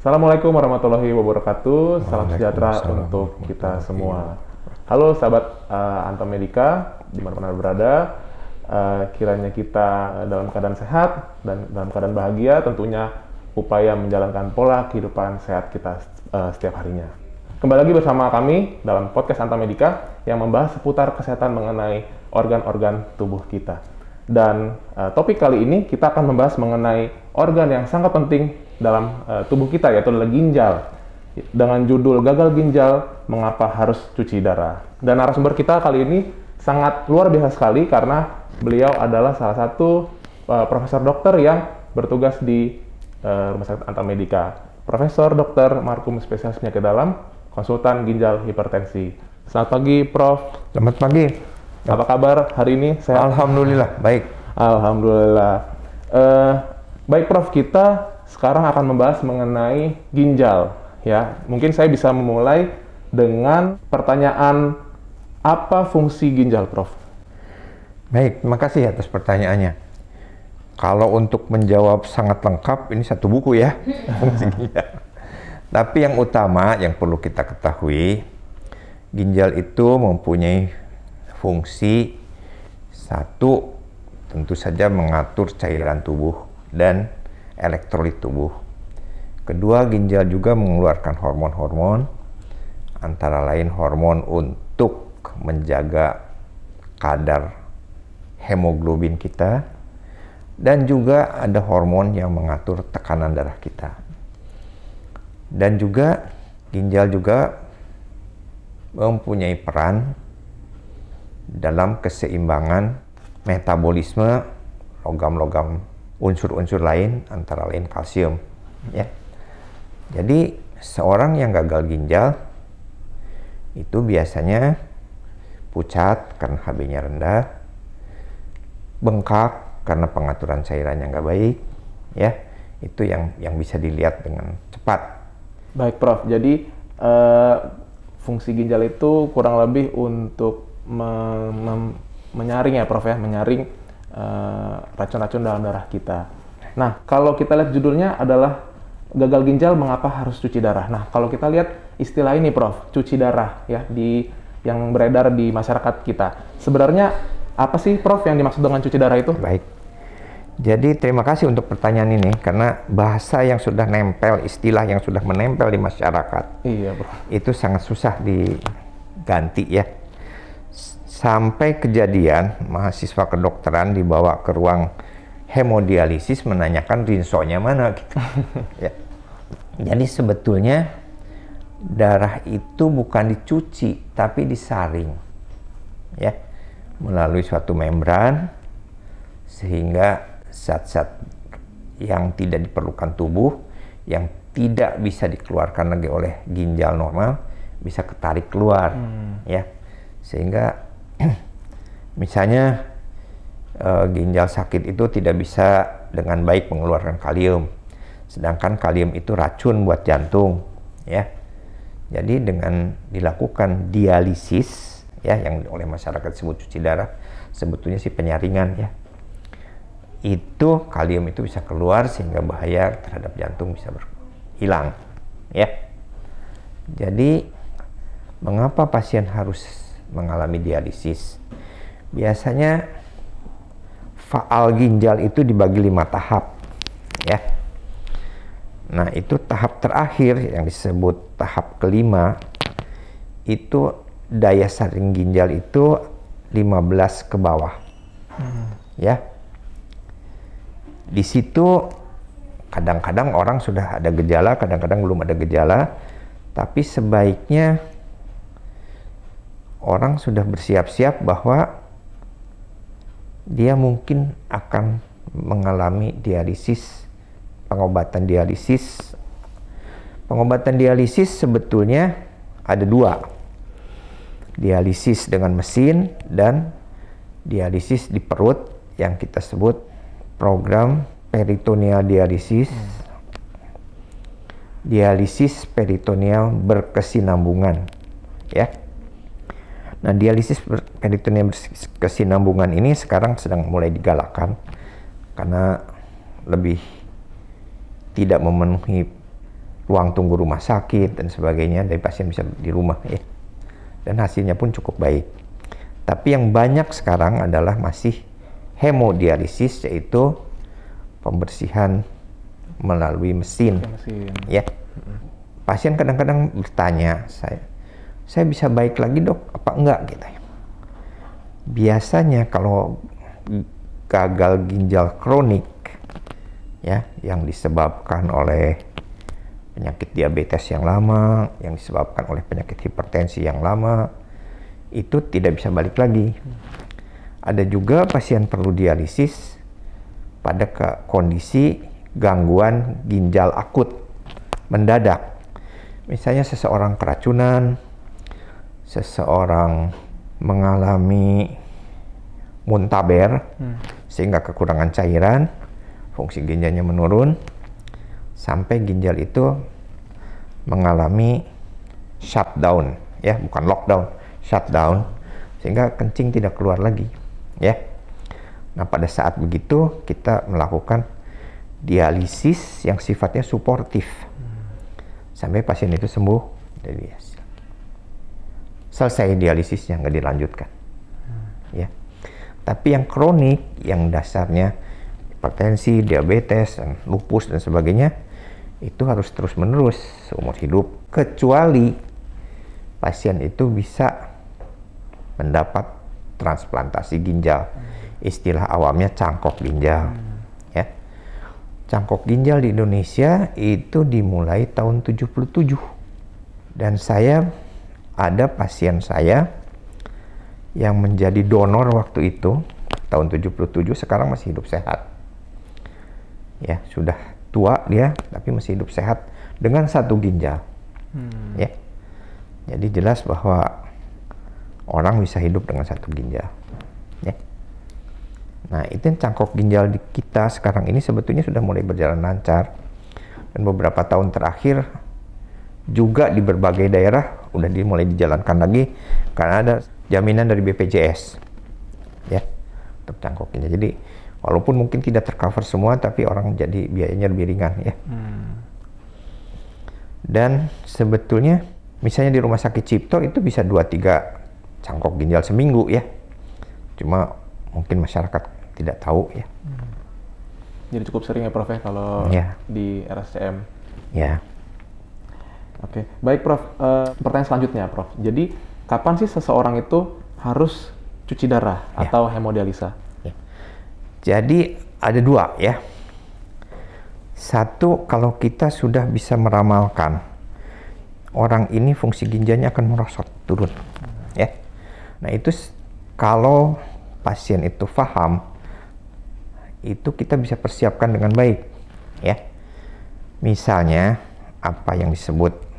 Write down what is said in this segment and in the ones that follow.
Assalamualaikum warahmatullahi wabarakatuh. Salam sejahtera untuk kita semua. Halo sahabat Antam Medika, dimana-mana berada. Kiranya kita dalam keadaan sehat dan dalam keadaan bahagia, tentunya upaya menjalankan pola kehidupan sehat kita setiap harinya. Kembali lagi bersama kami dalam podcast Antam Medika yang membahas seputar kesehatan mengenai organ-organ tubuh kita. Dan topik kali ini kita akan membahas mengenai organ yang sangat penting dalam tubuh kita, yaitu adalah ginjal. Dengan judul Gagal Ginjal, Mengapa Harus Cuci Darah. Dan narasumber kita kali ini sangat luar biasa sekali karena beliau adalah salah satu profesor dokter yang bertugas di Rumah Sakit Antam Medika. Profesor Dr. Markum, spesialis penyakit dalam, konsultan ginjal hipertensi. Selamat pagi, Prof. Selamat pagi. Apa kabar hari ini? Sehat? Alhamdulillah, baik. Alhamdulillah. Baik, Prof, kita sekarang akan membahas mengenai ginjal. Ya, mungkin saya bisa memulai dengan pertanyaan, apa fungsi ginjal, Prof? Baik, terima kasih atas pertanyaannya. Kalau untuk menjawab sangat lengkap, ini satu buku ya. Fungsi ginjal. Tapi yang utama yang perlu kita ketahui, ginjal itu mempunyai fungsi satu, tentu saja mengatur cairan tubuh dan elektrolit tubuh. Kedua, ginjal juga mengeluarkan hormon-hormon, antara lain hormon untuk menjaga kadar hemoglobin kita, dan juga ada hormon yang mengatur tekanan darah kita. Dan juga ginjal juga mempunyai peran dalam keseimbangan metabolisme logam-logam unsur-unsur lain, antara lain kalsium, ya. Jadi seorang yang gagal ginjal itu biasanya pucat karena Hb-nya rendah, bengkak karena pengaturan cairannya nggak baik, ya. Itu yang bisa dilihat dengan cepat. Baik, Prof. Jadi fungsi ginjal itu kurang lebih untuk menyaring ya, Prof, ya, menyaring racun-racun dalam darah kita. Nah, kalau kita lihat judulnya adalah Gagal Ginjal, Mengapa Harus Cuci Darah. Nah, kalau kita lihat istilah ini, Prof, cuci darah ya, yang beredar di masyarakat kita. Sebenarnya apa sih, Prof, yang dimaksud dengan cuci darah itu? Baik. Jadi terima kasih untuk pertanyaan ini, karena bahasa yang sudah nempel, istilah yang sudah menempel di masyarakat, iya, Prof, itu sangat susah diganti ya. Sampai kejadian mahasiswa kedokteran dibawa ke ruang hemodialisis menanyakan rinsonya mana gitu. Ya. Jadi sebetulnya darah itu bukan dicuci tapi disaring, ya, melalui suatu membran, sehingga zat-zat yang tidak diperlukan tubuh, yang tidak bisa dikeluarkan lagi oleh ginjal normal, bisa ketarik keluar, ya, sehingga misalnya ginjal sakit itu tidak bisa dengan baik mengeluarkan kalium, sedangkan kalium itu racun buat jantung, ya. Jadi dengan dilakukan dialisis, ya, yang oleh masyarakat disebut cuci darah, sebetulnya sih penyaringan, ya, itu kalium itu bisa keluar sehingga bahaya terhadap jantung bisa hilang, ya. Jadi mengapa pasien harus mengalami dialisis? Biasanya faal ginjal itu dibagi 5 tahap, ya. Nah, itu tahap terakhir yang disebut tahap kelima, itu daya saring ginjal itu 15 ke bawah, ya. Di situ kadang-kadang orang sudah ada gejala, kadang-kadang belum ada gejala, tapi sebaiknya orang sudah bersiap-siap bahwa dia mungkin akan mengalami dialisis, pengobatan dialisis. Pengobatan dialisis sebetulnya ada 2. Dialisis dengan mesin dan dialisis di perut yang kita sebut program peritoneal dialisis. Dialisis peritoneal berkesinambungan, ya. Nah, dialisis peritoneal berkesinambungan ini sekarang sedang mulai digalakkan karena lebih tidak memenuhi ruang tunggu rumah sakit dan sebagainya, dari pasien bisa di rumah ya. Dan hasilnya pun cukup baik. Tapi yang banyak sekarang adalah masih hemodialisis, yaitu pembersihan melalui mesin. Ya. Pasien kadang-kadang bertanya, saya bisa baik lagi dok, apa enggak gitu ya. Biasanya kalau gagal ginjal kronik ya, yang disebabkan oleh penyakit diabetes yang lama, yang disebabkan oleh penyakit hipertensi yang lama, itu tidak bisa balik lagi. Ada juga pasien perlu dialisis pada kondisi gangguan ginjal akut mendadak. Misalnya seseorang keracunan, seseorang mengalami muntaber sehingga kekurangan cairan, fungsi ginjalnya menurun, sampai ginjal itu mengalami shutdown, ya, bukan lockdown, shutdown, sehingga kencing tidak keluar lagi, ya. Nah, pada saat begitu kita melakukan dialisis yang sifatnya suportif sampai pasien itu sembuh. Jadi selesai dialisisnya, nggak dilanjutkan, ya. Tapi yang kronik, yang dasarnya hipertensi, diabetes, dan lupus dan sebagainya, itu harus terus-menerus seumur hidup, kecuali pasien itu bisa mendapat transplantasi ginjal. Istilah awamnya cangkok ginjal. Ya. Cangkok ginjal di Indonesia itu dimulai tahun 77. Dan ada pasien saya yang menjadi donor waktu itu tahun 77, sekarang masih hidup sehat. Ya, sudah tua dia, tapi masih hidup sehat dengan satu ginjal. Ya. Jadi jelas bahwa orang bisa hidup dengan satu ginjal. Ya. Nah, itu yang cangkok ginjal di kita sekarang ini sebetulnya sudah mulai berjalan lancar. Dan beberapa tahun terakhir juga di berbagai daerah udah mulai dijalankan lagi karena ada jaminan dari BPJS. Ya, untuk cangkok ginjal. Jadi walaupun mungkin tidak tercover semua, tapi orang jadi biayanya lebih ringan, ya. Dan sebetulnya misalnya di Rumah Sakit Cipto itu bisa 2-3 cangkok ginjal seminggu, ya. Cuma mungkin masyarakat tidak tahu, ya. Jadi cukup sering ya Prof ya kalau di RSCM. Ya. Oke, baik Prof. Pertanyaan selanjutnya Prof. Jadi kapan sih seseorang itu harus cuci darah atau hemodialisa? Ya. Jadi ada dua, ya. Satu, kalau kita sudah bisa meramalkan orang ini fungsi ginjalnya akan merosot, turun, ya. Nah, itu kalau pasien itu paham, itu kita bisa persiapkan dengan baik, ya. Misalnya apa yang disebut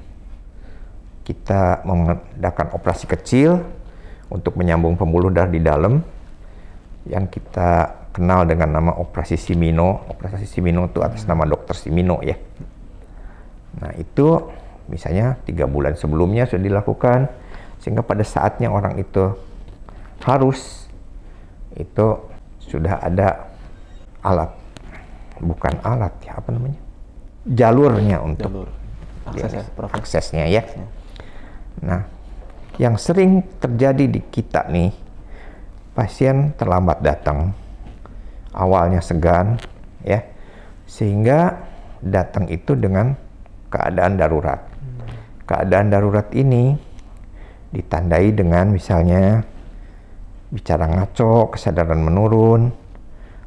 kita mengadakan operasi kecil untuk menyambung pembuluh darah di dalam, yang kita kenal dengan nama operasi Simino. Operasi Simino itu atas nama dokter Simino, ya. Nah, itu misalnya 3 bulan sebelumnya sudah dilakukan, sehingga pada saatnya orang itu harus, itu sudah ada alat, bukan alat ya, apa namanya, jalurnya untuk aksesnya, ya. Nah, yang sering terjadi di kita nih, pasien terlambat datang, awalnya segan, ya, sehingga datang itu dengan keadaan darurat. Keadaan darurat ini ditandai dengan misalnya bicara ngaco, kesadaran menurun,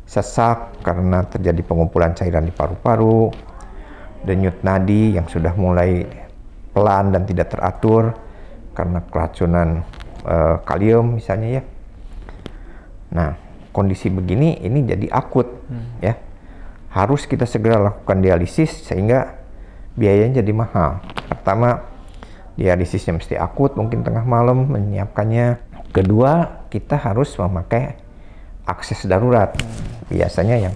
sesak karena terjadi pengumpulan cairan di paru-paru, denyut nadi yang sudah mulai pelan dan tidak teratur karena keracunan kalium misalnya, ya. Nah, kondisi begini ini jadi akut, ya. Harus kita segera lakukan dialisis sehingga biayanya jadi mahal. Pertama, dialisisnya mesti akut, mungkin tengah malam menyiapkannya. Kedua, kita harus memakai akses darurat. Biasanya yang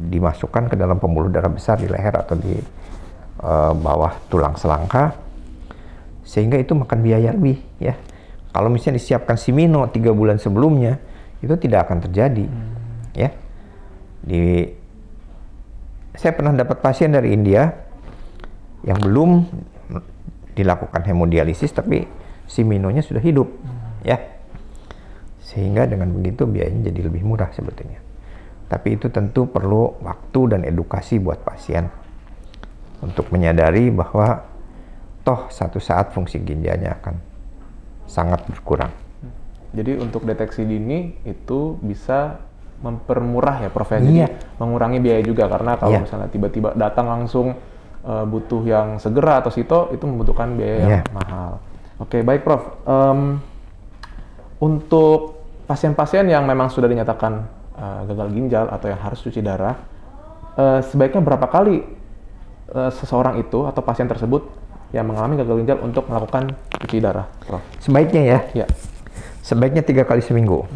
dimasukkan ke dalam pembuluh darah besar di leher atau di bawah tulang selangka, sehingga itu makan biaya lebih, ya. Kalau misalnya disiapkan Simino 3 bulan sebelumnya, itu tidak akan terjadi, ya. Di saya pernah dapat pasien dari India yang belum dilakukan hemodialisis tapi si minonya sudah hidup, ya. Sehingga dengan begitu biayanya jadi lebih murah sebetulnya. Tapi itu tentu perlu waktu dan edukasi buat pasien untuk menyadari bahwa toh satu saat fungsi ginjalnya akan sangat berkurang. Jadi untuk deteksi dini itu bisa mempermurah ya Prof ya, Iya. jadi mengurangi biaya juga karena kalau Iya. misalnya tiba-tiba datang langsung butuh yang segera atau sito itu membutuhkan biaya yang Iya. mahal. Oke, baik Prof. Untuk pasien-pasien yang memang sudah dinyatakan gagal ginjal atau yang harus cuci darah, sebaiknya berapa kali seseorang itu atau pasien tersebut yang mengalami gagal ginjal untuk melakukan cuci darah, Prof? Sebaiknya ya, Ya. sebaiknya 3 kali seminggu.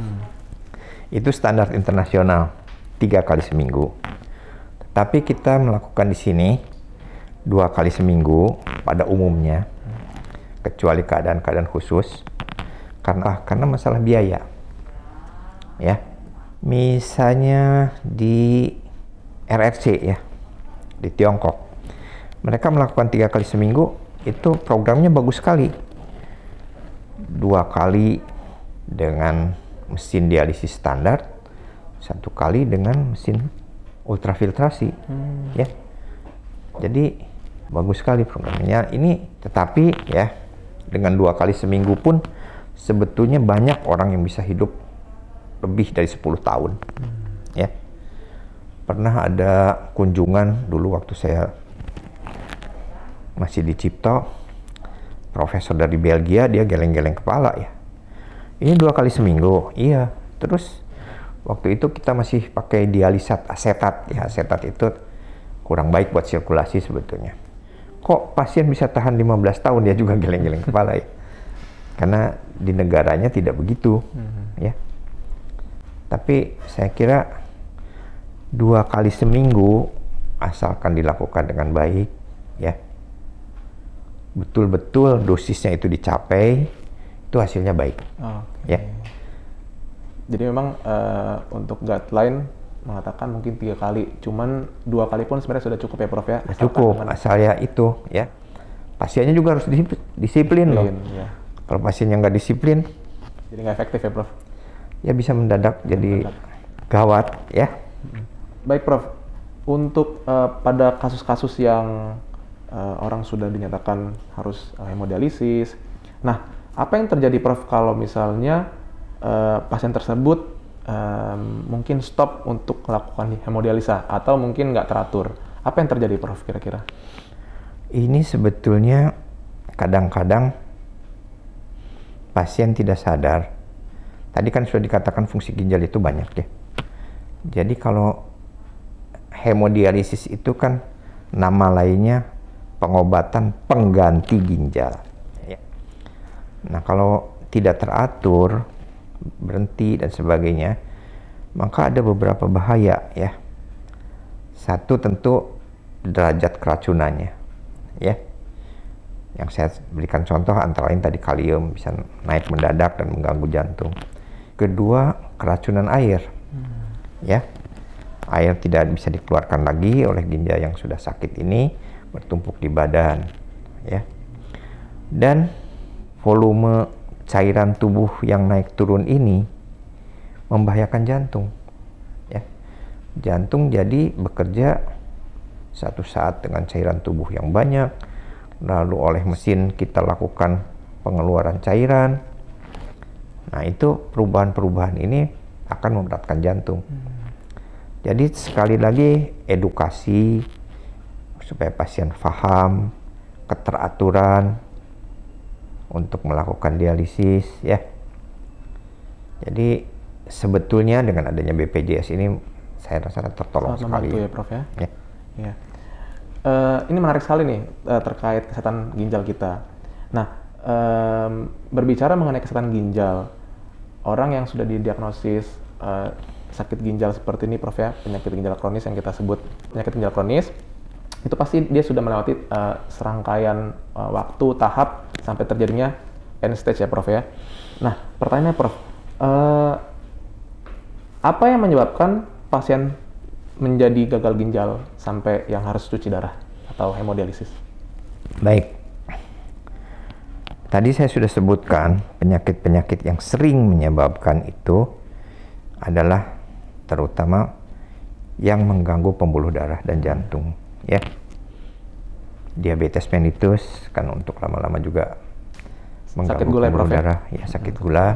Itu standar internasional, 3 kali seminggu. Tapi kita melakukan di sini 2 kali seminggu pada umumnya, kecuali keadaan-keadaan khusus, karena masalah biaya. Ya, misalnya di RRC ya, di Tiongkok, mereka melakukan 3 kali seminggu, itu programnya bagus sekali. 2 kali dengan mesin dialisis standar, 1 kali dengan mesin ultrafiltrasi, ya. Jadi bagus sekali programnya. Ini tetapi ya dengan 2 kali seminggu pun sebetulnya banyak orang yang bisa hidup lebih dari 10 tahun, ya. Pernah ada kunjungan dulu waktu saya masih di Cipto, profesor dari Belgia, dia geleng-geleng kepala ya. Ini 2 kali seminggu, iya. Terus waktu itu kita masih pakai dialisat asetat, ya asetat itu kurang baik buat sirkulasi sebetulnya. Kok pasien bisa tahan 15 tahun, dia juga geleng-geleng kepala ya. Karena di negaranya tidak begitu, ya. Tapi saya kira 2 kali seminggu asalkan dilakukan dengan baik, ya. Betul-betul dosisnya itu dicapai, itu hasilnya baik. Okay. Ya. Jadi memang untuk guideline mengatakan mungkin 3 kali, cuman 2 kali pun sebenarnya sudah cukup ya Prof ya? Cukup, asal ya itu ya. Pasiennya juga harus disiplin loh. Ya. Kalau pasiennya nggak disiplin, Jadi nggak efektif ya Prof? ya bisa mendadak jadi gawat ya. Baik Prof, untuk pada kasus-kasus yang orang sudah dinyatakan harus hemodialisis, nah apa yang terjadi Prof kalau misalnya pasien tersebut mungkin stop untuk melakukan hemodialisa atau mungkin nggak teratur? Apa yang terjadi Prof kira-kira? Ini sebetulnya kadang-kadang pasien tidak sadar. Tadi kan sudah dikatakan fungsi ginjal itu banyak ya. Jadi kalau hemodialisis itu kan nama lainnya pengobatan pengganti ginjal. Ya. Nah kalau tidak teratur, berhenti dan sebagainya, maka ada beberapa bahaya ya. Satu tentu derajat keracunannya, ya. Yang saya berikan contoh antara lain tadi kalium bisa naik mendadak dan mengganggu jantung. Kedua, keracunan air, ya. Air tidak bisa dikeluarkan lagi oleh ginjal yang sudah sakit ini, bertumpuk di badan, ya. Dan volume cairan tubuh yang naik turun ini membahayakan jantung, ya. Jantung jadi bekerja satu saat dengan cairan tubuh yang banyak, lalu oleh mesin kita lakukan pengeluaran cairan. Nah itu perubahan-perubahan ini akan memberatkan jantung. Jadi sekali lagi edukasi supaya pasien paham keteraturan untuk melakukan dialisis ya. Jadi sebetulnya dengan adanya BPJS ini saya rasa tertolong sekali. Membantu ya Prof ya. Ya. Ya. Ini menarik sekali nih terkait kesehatan ginjal kita. Nah, berbicara mengenai kesehatan ginjal, orang yang sudah didiagnosis sakit ginjal seperti ini Prof ya, penyakit ginjal kronis yang kita sebut penyakit ginjal kronis, itu pasti dia sudah melewati serangkaian waktu, tahap, sampai terjadinya end stage ya Prof ya. Nah, pertanyaannya Prof, apa yang menyebabkan pasien menjadi gagal ginjal sampai yang harus cuci darah atau hemodialisis? Baik. Tadi saya sudah sebutkan penyakit-penyakit yang sering menyebabkan itu adalah terutama yang mengganggu pembuluh darah dan jantung, ya. Diabetes mellitus kan untuk lama-lama juga mengganggu sakit gula, pembuluh darah, ya, sakit gula.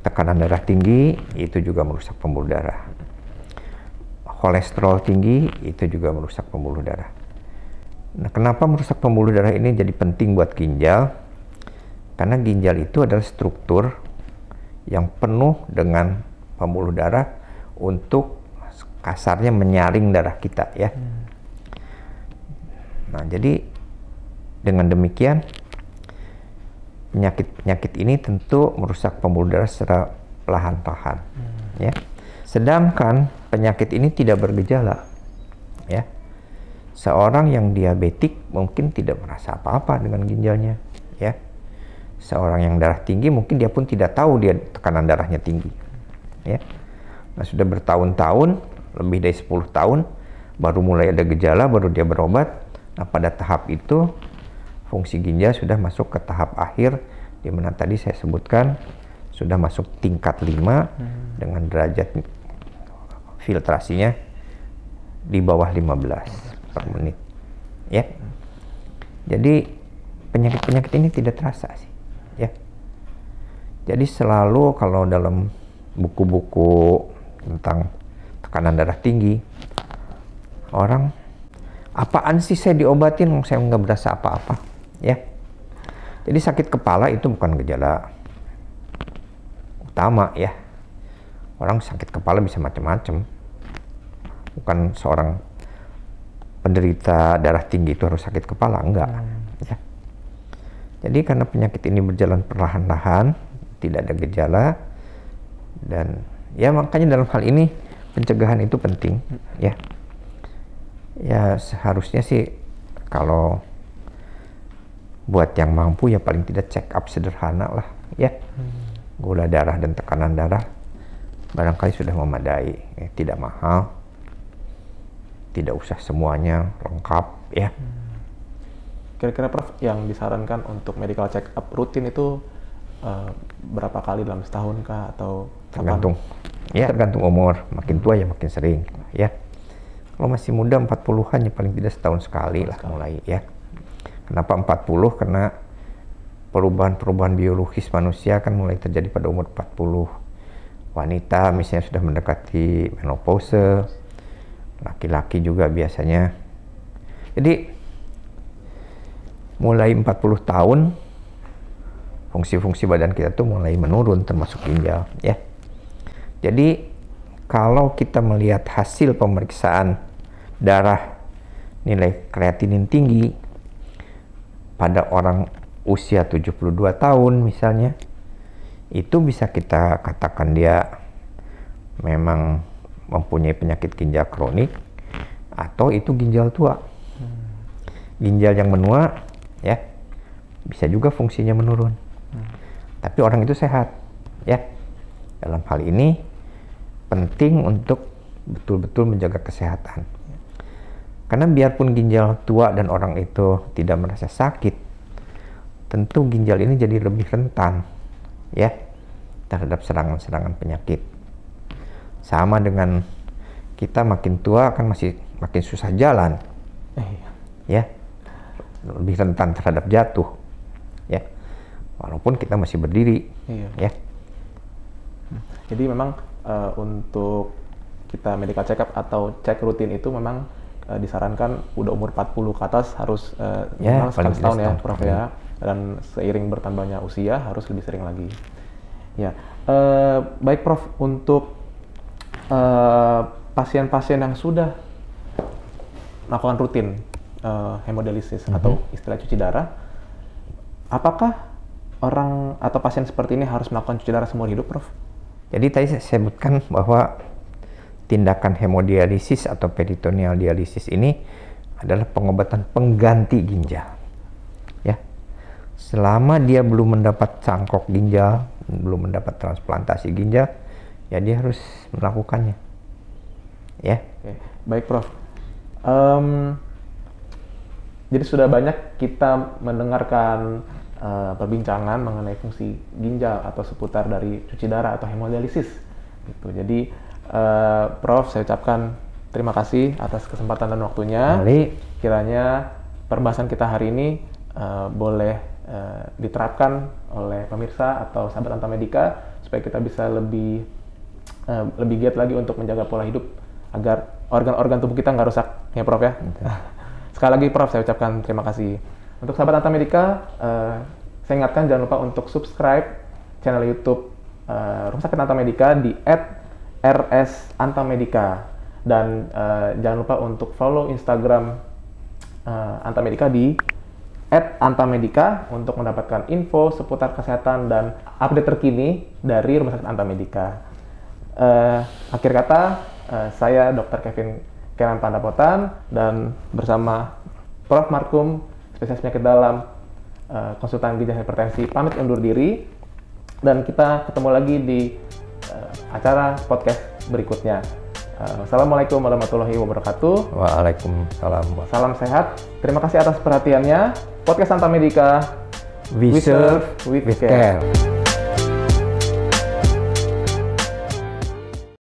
Tekanan darah tinggi itu juga merusak pembuluh darah. Kolesterol tinggi itu juga merusak pembuluh darah. Nah, kenapa merusak pembuluh darah ini jadi penting buat ginjal? Karena ginjal itu adalah struktur yang penuh dengan pembuluh darah untuk kasarnya menyaring darah kita, ya. Nah, jadi dengan demikian penyakit-penyakit ini tentu merusak pembuluh darah secara perlahan-lahan, ya. Sedangkan penyakit ini tidak bergejala, ya. Seorang yang diabetik mungkin tidak merasa apa-apa dengan ginjalnya, ya. Seorang yang darah tinggi mungkin dia pun tidak tahu dia tekanan darahnya tinggi, ya. Nah, sudah bertahun-tahun, lebih dari 10 tahun, baru mulai ada gejala, baru dia berobat. Nah, pada tahap itu fungsi ginjal sudah masuk ke tahap akhir, di mana tadi saya sebutkan sudah masuk tingkat 5 dengan derajat filtrasinya di bawah 15 per menit, ya. Jadi penyakit-penyakit ini tidak terasa sih, ya. Jadi selalu kalau dalam buku-buku tentang tekanan darah tinggi, orang, apaan sih saya diobatin, saya nggak berasa apa-apa, ya. Jadi sakit kepala itu bukan gejala utama, ya. Orang sakit kepala bisa macam-macam. Bukan seorang penderita darah tinggi itu harus sakit kepala, enggak, ya. Jadi karena penyakit ini berjalan perlahan-lahan, tidak ada gejala, dan ya makanya dalam hal ini pencegahan itu penting, ya. Ya seharusnya sih kalau buat yang mampu ya paling tidak check up sederhana lah, ya. Gula darah dan tekanan darah barangkali sudah memadai, tidak mahal, tidak usah semuanya lengkap, ya. Kira-kira Prof, yang disarankan untuk medical check up rutin itu berapa kali dalam setahun kah atau tergantung, ya, tergantung umur. Makin tua ya makin sering, ya. Kalau masih muda 40-an ya paling tidak setahun sekali lah mulai, ya. Kenapa 40? Karena perubahan-perubahan biologis manusia kan mulai terjadi pada umur 40. Wanita misalnya sudah mendekati menopause, laki-laki juga biasanya. Jadi mulai 40 tahun fungsi-fungsi badan kita tuh mulai menurun termasuk ginjal, ya. Jadi kalau kita melihat hasil pemeriksaan darah nilai kreatinin tinggi pada orang usia 72 tahun misalnya, itu bisa kita katakan dia memang mempunyai penyakit ginjal kronik atau itu ginjal tua. Ginjal yang menua, ya, bisa juga fungsinya menurun. Tapi orang itu sehat, ya. Dalam hal ini penting untuk betul-betul menjaga kesehatan. Karena biarpun ginjal tua dan orang itu tidak merasa sakit, tentu ginjal ini jadi lebih rentan, ya, terhadap serangan-serangan penyakit. Sama dengan kita makin tua kan masih makin susah jalan, ya, lebih rentan terhadap jatuh, ya, walaupun kita masih berdiri, ya. Jadi memang untuk kita medical check up atau cek rutin itu memang disarankan udah umur 40 ke atas harus ya, sekali setahun, ya Prof, ya. Dan seiring bertambahnya usia harus lebih sering lagi, ya. Baik Prof, untuk pasien-pasien yang sudah melakukan rutin hemodialisis atau istilah cuci darah, apakah orang atau pasien seperti ini harus melakukan cuci darah seumur hidup, Prof? Jadi tadi saya sebutkan bahwa tindakan hemodialisis atau peritoneal dialisis ini adalah pengobatan pengganti ginjal, ya. Selama dia belum mendapat cangkok ginjal, belum mendapat transplantasi ginjal, ya dia harus melakukannya, ya. Oke. Baik Prof, Jadi sudah banyak kita mendengarkan perbincangan mengenai fungsi ginjal atau seputar dari cuci darah atau hemodialisis. Gitu. Jadi Prof, saya ucapkan terima kasih atas kesempatan dan waktunya. Kiranya perbahasan kita hari ini boleh diterapkan oleh pemirsa atau sahabat Antamedica supaya kita bisa lebih giat lagi untuk menjaga pola hidup agar organ-organ tubuh kita nggak rusak, ya Prof ya. Sekali lagi Prof, saya ucapkan terima kasih. Untuk sahabat Antamedica, saya ingatkan jangan lupa untuk subscribe channel YouTube Rumah Sakit Antamedica di @rsantamedica dan jangan lupa untuk follow Instagram Antamedica di @antamedica untuk mendapatkan info seputar kesehatan dan update terkini dari Rumah Sakit Antamedica. Akhir kata, saya Dr. Kevin Kenan Pandapotan dan bersama Prof. Markum, spesialis penyakit dalam konsultan ginjal hipertensi, pamit undur diri dan kita ketemu lagi di acara podcast berikutnya. Wassalamualaikum warahmatullahi wabarakatuh. Waalaikumsalam. Salam sehat. Terima kasih atas perhatiannya. Podcast Antamedica, We serve with care.